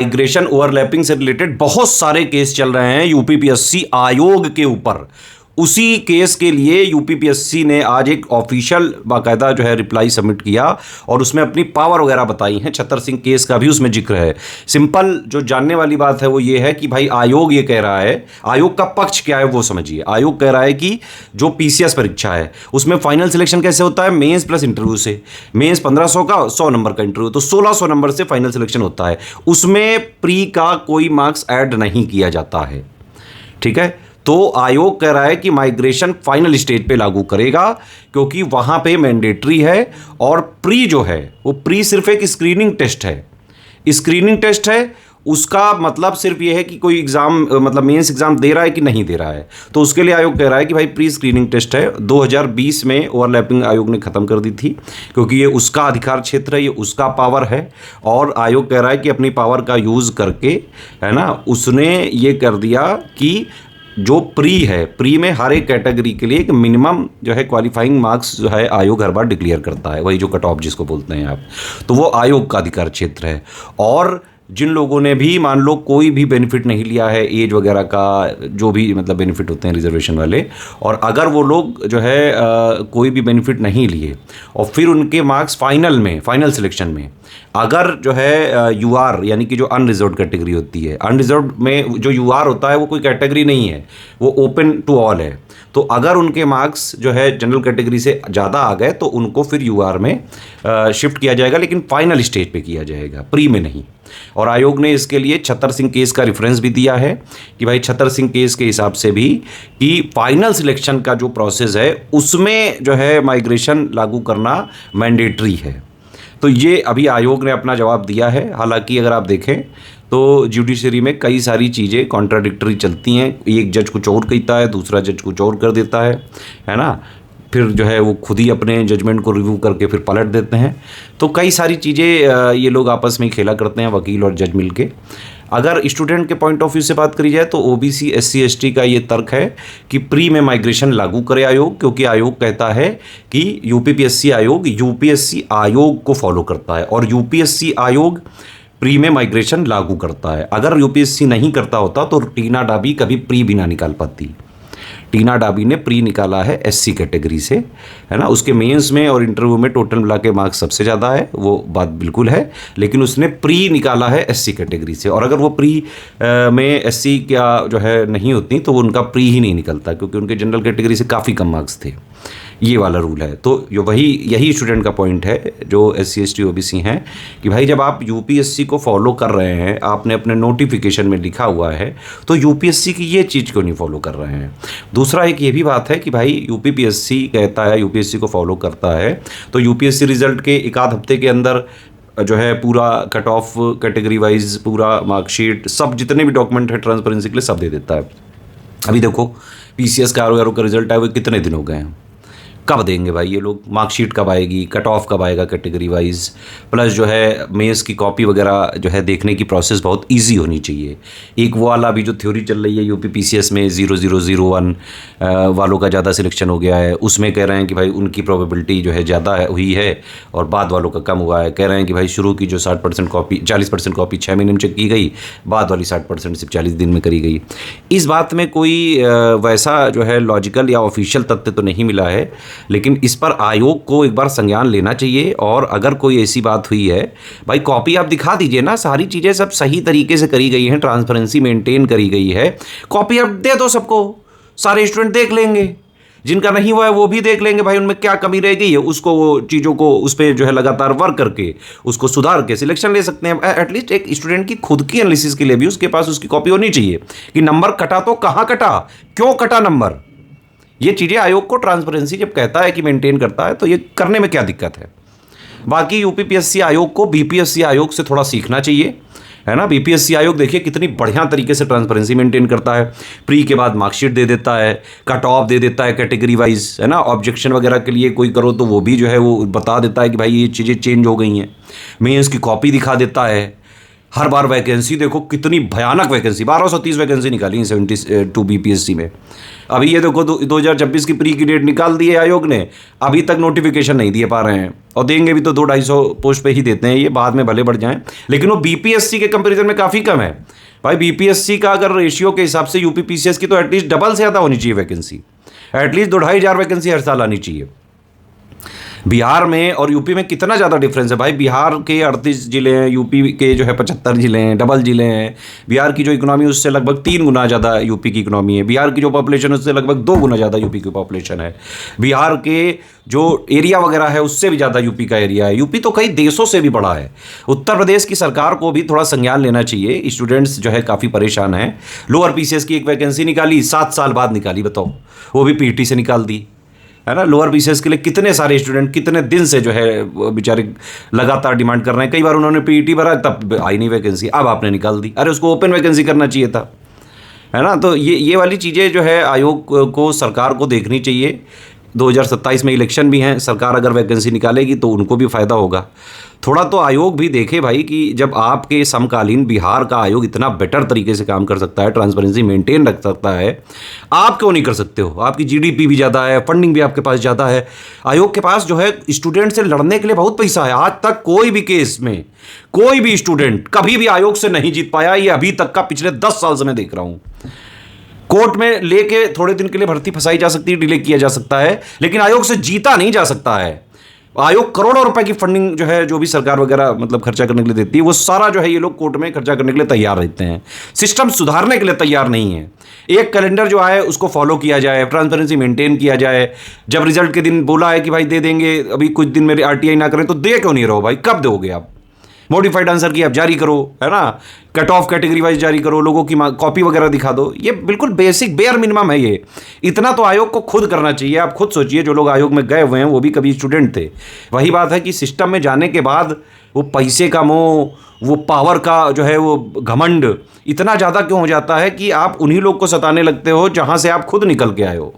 Migration overlapping से related बहुत सारे केस चल रहे हैं यूपीपीएससी आयोग के ऊपर। उसी केस के लिए यूपीपीएससी ने आज एक ऑफिशियल बाकायदा जो है रिप्लाई सबमिट किया और उसमें अपनी पावर वगैरह बताई हैं। छतर सिंह केस का भी उसमें जिक्र है। सिंपल जो जानने वाली बात है वो ये है कि भाई आयोग ये कह रहा है, आयोग का पक्ष क्या है वो समझिए। आयोग कह रहा है कि जो पीसीएस परीक्षा है उसमें फाइनल सिलेक्शन कैसे होता है, मेंस प्लस इंटरव्यू से। मेंस 1500 का, 100 नंबर का इंटरव्यू, तो 1600 नंबर से फाइनल सिलेक्शन होता है। उसमें प्री का कोई मार्क्स ऐड नहीं किया जाता है, ठीक है। तो आयोग कह रहा है कि माइग्रेशन फाइनल स्टेज पे लागू करेगा क्योंकि वहां पे मैंडेटरी है और प्री जो है वो प्री सिर्फ एक स्क्रीनिंग टेस्ट है। स्क्रीनिंग टेस्ट है, उसका मतलब सिर्फ ये है कि कोई एग्जाम मतलब मेंस एग्जाम दे रहा है कि नहीं दे रहा है। तो उसके लिए आयोग कह रहा है कि भाई प्री स्क्रीनिंग टेस्ट है। 2020 में ओवरलैपिंग आयोग ने ख़त्म कर दी थी क्योंकि ये उसका अधिकार क्षेत्र है, ये उसका पावर है। और आयोग कह रहा है कि अपनी पावर का यूज़ करके, है ना, उसने ये कर दिया कि जो प्री है, प्री में हर एक कैटेगरी के लिए एक मिनिमम जो है क्वालिफाइंग मार्क्स जो है आयोग हर बार डिक्लेयर करता है, वही जो कट ऑफ जिसको बोलते हैं आप। तो वो आयोग का अधिकार क्षेत्र है। और जिन लोगों ने भी मान लो कोई भी बेनिफिट नहीं लिया है, एज वगैरह का जो भी मतलब बेनिफिट होते हैं रिजर्वेशन वाले, और अगर वो लोग जो है कोई भी बेनिफिट नहीं लिए और फिर उनके मार्क्स फाइनल सिलेक्शन में अगर जो है यूआर यानी कि जो अनरिजर्व्ड कैटेगरी होती है, अनरिजर्व्ड में जो यूआर होता है वो कोई कैटेगरी नहीं है, वो ओपन टू ऑल है। तो अगर उनके मार्क्स जो है जनरल कैटेगरी से ज़्यादा आ गए तो उनको फिर यूआर में शिफ्ट किया जाएगा, लेकिन फाइनल स्टेज पे किया जाएगा, प्री में नहीं। और आयोग ने इसके लिए छतर सिंह केस का रेफरेंस भी दिया है कि भाई छतर सिंह केस के हिसाब से भी कि फाइनल सिलेक्शन का जो प्रोसेस है उसमें जो है माइग्रेशन लागू करना मैंडेटरी है। तो ये अभी आयोग ने अपना जवाब दिया है। हालांकि अगर आप देखें तो जुडिशरी में कई सारी चीज़ें कॉन्ट्राडिक्टरी चलती हैं। एक जज कुछ और कहता है, दूसरा जज कुछ और कर देता है ना। फिर जो है वो खुद ही अपने जजमेंट को रिव्यू करके फिर पलट देते हैं। तो कई सारी चीज़ें ये लोग आपस में खेला करते हैं, वकील और जज मिलके। अगर स्टूडेंट के पॉइंट ऑफ व्यू से बात करी जाए तो ओबीसी एससी एसटी का ये तर्क है कि प्री में माइग्रेशन लागू करे आयोग, क्योंकि आयोग कहता है कि यूपीपीएससी आयोग यूपीएससी आयोग को फॉलो करता है और यूपीएससी आयोग प्री में माइग्रेशन लागू करता है। अगर यूपीएससी नहीं करता होता तो टीना डाबी कभी प्री भी ना निकाल पाती। टीना डाबी ने प्री निकाला है एससी कैटेगरी से, है ना। उसके मेंस में और इंटरव्यू में टोटल मिला के मार्क्स सबसे ज़्यादा है, वो बात बिल्कुल है, लेकिन उसने प्री निकाला है एससी कैटेगरी से। और अगर वो प्री में एससी क्या जो है नहीं होती तो वो उनका प्री ही नहीं निकलता, क्योंकि उनके जनरल कैटेगरी से काफ़ी कम मार्क्स थे। ये वाला रूल है। तो यही स्टूडेंट का पॉइंट है जो एससी एसटी ओबीसी हैं कि भाई जब आप यूपीएससी को फॉलो कर रहे हैं, आपने अपने नोटिफिकेशन में लिखा हुआ है, तो यूपीएससी की ये चीज़ क्यों नहीं फॉलो कर रहे हैं। दूसरा एक ये भी बात है कि भाई यूपीपीएससी कहता है, यूपीएससी को फॉलो करता है, तो यूपीएससी रिजल्ट के एक आध हफ्ते के अंदर जो है पूरा कट ऑफ कैटेगरी वाइज पूरा मार्कशीट सब जितने भी डॉक्यूमेंट है ट्रांसपेरेंसी के लिए सब दे देता है। अभी देखो पीसीएस का आरओ का रिजल्ट आए हुए कितने दिन हो गए हैं, कब देंगे भाई ये लोग, मार्कशीट कब आएगी, कट ऑफ कब आएगा कैटेगरी वाइज, प्लस जो है मेंस की कॉपी वगैरह जो है देखने की प्रोसेस बहुत इजी होनी चाहिए। एक वो वाला अभी जो थ्योरी चल रही है यूपी पीसीएस में 0001 वालों का ज़्यादा सिलेक्शन हो गया है, उसमें कह रहे हैं कि भाई उनकी प्रोबेबिलिटी जो है ज़्यादा हुई है और बाद वालों का कम हुआ है। कह रहे हैं कि भाई शुरू की जो 60% कॉपी 40% कॉपी 6 महीने में चेक की गई, बाद वाली 60% सिर्फ 40 दिन में करी गई। इस बात में कोई वैसा जो है लॉजिकल या ऑफिशियल तथ्य तो नहीं मिला है, लेकिन इस पर आयोग को एक बार संज्ञान लेना चाहिए। और अगर कोई ऐसी बात हुई है, भाई कॉपी आप दिखा दीजिए ना, सारी चीज़ें सब सही तरीके से करी गई हैं, ट्रांसपेरेंसी मेंटेन करी गई है, कॉपी आप दे दो सबको, सारे स्टूडेंट देख लेंगे, जिनका नहीं हुआ है वो भी देख लेंगे भाई उनमें क्या कमी रह गई है, उसको वो चीज़ों को उस पर जो है लगातार वर्क करके उसको सुधार के सिलेक्शन ले सकते हैं। एटलीस्ट एक स्टूडेंट की खुद की एनालिसिस के लिए भी उसके पास उसकी कॉपी होनी चाहिए कि नंबर कटा तो कहाँ कटा, क्यों कटा नंबर। ये चीज़ें आयोग को ट्रांसपेरेंसी जब कहता है कि मेंटेन करता है तो ये करने में क्या दिक्कत है। बाकी यूपीपीएससी आयोग को बीपीएससी आयोग से थोड़ा सीखना चाहिए, है ना। बीपीएससी आयोग देखिए कितनी बढ़िया तरीके से ट्रांसपेरेंसी मेंटेन करता है, प्री के बाद मार्कशीट दे देता है, कट ऑफ दे देता है कैटेगरी वाइज, है ना। ऑब्जेक्शन वगैरह के लिए कोई करो तो वो भी जो है वो बता देता है कि भाई ये चीज़ें चेंज हो गई हैं, मेंस की कॉपी दिखा देता है हर बार वैकेंसी देखो कितनी भयानक वैकेंसी, 1230 वैकेंसी निकाली 72 बीपीएससी में। अभी ये देखो 2026 की प्री की डेट निकाल दी है आयोग ने, अभी तक नोटिफिकेशन नहीं दिए पा रहे हैं, और देंगे भी तो 200-250 पोस्ट पे ही देते हैं, ये बाद में भले बढ़ जाएं, लेकिन वो बीपीएससी के कंपैरिजन में काफ़ी कम है भाई। बीपीएससी का अगर रेशियो के हिसाब से यूपी पीसीएस की तो एटलीस्ट डबल से ज़्यादा होनी चाहिए वैकेंसी, एटलीस्ट 2-2,500 वैकेंसी हर साल आनी चाहिए। बिहार में और यूपी में कितना ज़्यादा डिफरेंस है भाई। बिहार के 38 जिले हैं, यूपी के जो है 75 जिले हैं, डबल जिले हैं। बिहार की जो इकोनॉमी उससे लगभग 3 गुना ज़्यादा यूपी की इकोनॉमी है। बिहार की जो पॉपुलेशन है उससे लगभग 2 गुना ज़्यादा यूपी की पॉपुलेशन है। बिहार के जो एरिया वगैरह है उससे भी ज़्यादा यूपी का एरिया है। यूपी तो कई देशों से भी बड़ा है। उत्तर प्रदेश की सरकार को भी थोड़ा संज्ञान लेना चाहिए। स्टूडेंट्स जो है काफ़ी परेशान हैं। लोअर पीसीएस की एक वैकेंसी निकाली, 7 साल बाद निकाली, बताओ, वो भी पीटी से निकाल दी, है ना। लोअर पीसीएस के लिए कितने सारे स्टूडेंट कितने दिन से जो है बेचारे लगातार डिमांड कर रहे हैं। कई बार उन्होंने पीईटी भरा, तब आई नहीं वैकेंसी, अब आपने निकाल दी। अरे उसको ओपन वैकेंसी करना चाहिए था, है ना। तो ये वाली चीज़ें जो है आयोग को, सरकार को देखनी चाहिए। 2027 में इलेक्शन भी हैं, सरकार अगर वैकेंसी निकालेगी तो उनको भी फ़ायदा होगा। थोड़ा तो आयोग भी देखे भाई कि जब आपके समकालीन बिहार का आयोग इतना बेटर तरीके से काम कर सकता है, ट्रांसपेरेंसी मेंटेन रख सकता है, आप क्यों नहीं कर सकते हो। आपकी जीडीपी भी ज़्यादा है, फंडिंग भी आपके पास ज़्यादा है। आयोग के पास जो है स्टूडेंट से लड़ने के लिए बहुत पैसा है। आज तक कोई भी केस में कोई भी स्टूडेंट कभी भी आयोग से नहीं जीत पाया। ये अभी तक का पिछले 10 साल से मैं देख रहा हूँ। कोर्ट में लेके थोड़े दिन के लिए भर्ती फंसाई जा सकती है, डिले किया जा सकता है, लेकिन आयोग से जीता नहीं जा सकता है। आयोग करोड़ों रुपए की फंडिंग जो है, जो भी सरकार वगैरह मतलब खर्चा करने के लिए देती है, वो सारा जो है ये लोग कोर्ट में खर्चा करने के लिए तैयार रहते हैं। सिस्टम सुधारने के लिए तैयार नहीं है। एक कैलेंडर जो आए उसको फॉलो किया जाए, ट्रांसपेरेंसी मेंटेन किया जाए। जब रिजल्ट के दिन बोला है कि भाई दे देंगे, अभी कुछ दिन में आरटीआई ना करें तो दे क्यों नहीं रहो भाई, कब दोगे आप। मॉडिफाइड आंसर की आप जारी करो, है ना, कट ऑफ कैटेगरी वाइज जारी करो, लोगों की कॉपी वगैरह दिखा दो। ये बिल्कुल बेसिक बेयर मिनिमम है। ये इतना तो आयोग को खुद करना चाहिए। आप खुद सोचिए, जो लोग आयोग में गए हुए हैं वो भी कभी स्टूडेंट थे। वही बात है कि सिस्टम में जाने के बाद वो पैसे का मोह, वो पावर का जो है वो घमंड इतना ज़्यादा क्यों हो जाता है कि आप उन्हीं लोग को सताने लगते हो जहाँ से आप खुद निकल के आए हो।